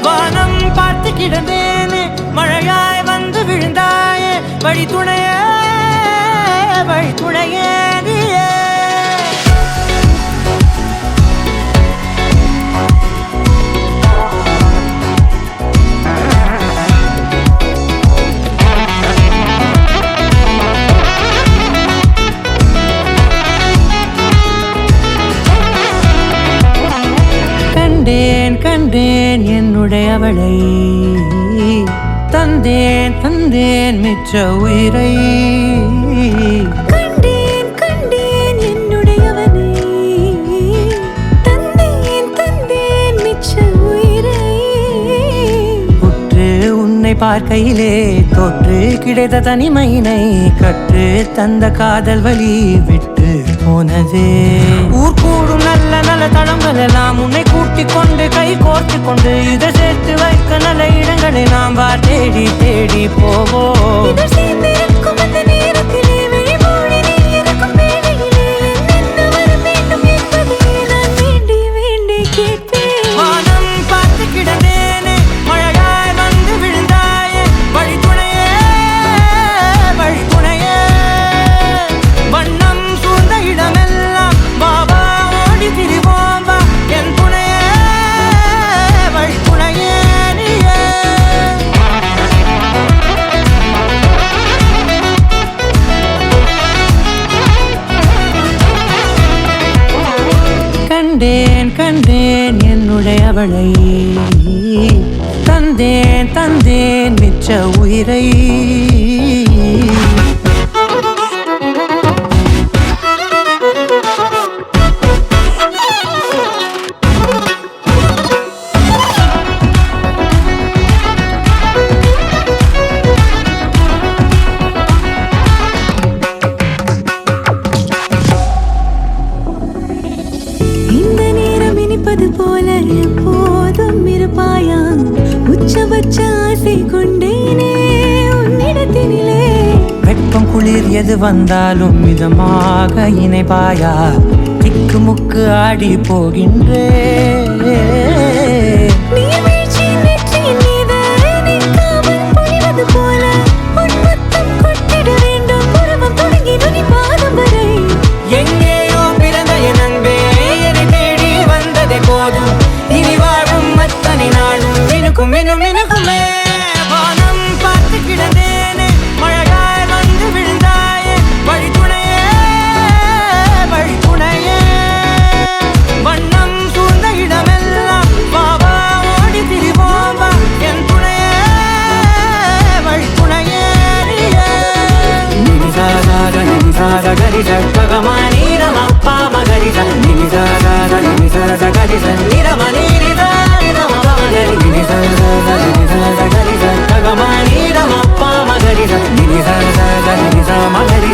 வானம் பார்த்து கிடந்தேனே மழையாய் வந்து விழுந்தாயே வழி துணையே நீயே கண்டேன் என்னுடையவளை தந்தேன் மிச்ச உயிரை கண்டேன் என்னுடையவனை தந்தேன் மிச்ச உயிரை உற்று உன்னை பார்க்கையிலே தொற்று கிடைத்த தனிமையினை கற்று தந்த காதல் வழி விட்டு போனதே ஊர் கூடும் நல்ல நல்ல தளங்கள் எல்லாம் உன்னை கூட்டிக் கொண்டு கை கோர்த்து கொண்டு இதை சேர்த்து வைக்க நல்ல இடங்களை நாம் தேடி தேடி போவோம் வானம் பார்த்து கிடந்தேனே மழையாய் வந்து விழுந்தாயே வழி துணையே வண்ணம் சூழ்ந்த இடமெல்லாம் பாபா ஓடி திரிவோம் வா என் துணையே வழி துணையே நீயே கண்டேன் என்னுடையவளை தந்தேன் மிச்ச உயிரை போல எப்போதும் இருப்பாயா உச்சபட்ச ஆசை கொண்டேனே உன்னிடத்தினிலே வெப்பம் குளிர் எது வந்தாலும் மிதமாக இணைப்பாயா திக்கு முக்கு ஆடி போகின்றே போல உன் முத்தம் கொட்டிட வேண்டும் உறவம் தொடங்கி நுனி பாதம் வரை எங்கேயோ பிறந்த என் அன்பே என்னை தேடி வந்ததே போதும் இனி வாழும் அத்தனை நாளும் மினுக்குமே வானம் பார்த்து கிடந்தேனே மழையாய் வந்து விழுந்தாயே வழி துணையே வண்ணம் சூழ்ந்த இடமெல்லாம் பாபா ஓடி திரிவோம் வா என் துணையே வழி துணையே நீயே சாத கரி சகமா நீரமப்பா மகரி நினி சாத கரி நிரம நீரி சகமா நீரமப்பா மகரி நினி சாத மகரி